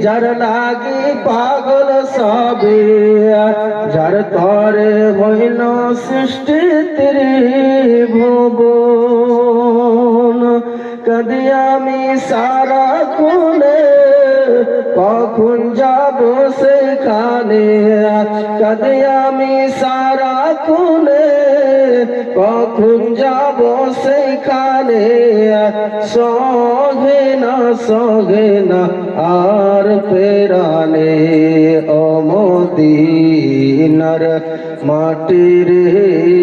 যার লাগি পাগল সবে যার তরে হইল সৃষ্টি ত্রিভুবন কদি আমি সারা খুলে কখন যাব সেখানে কদি আমি সারা খুলে কখন যাব সেখানে সহে না আর পেরানে ও মদিনার মাটি রে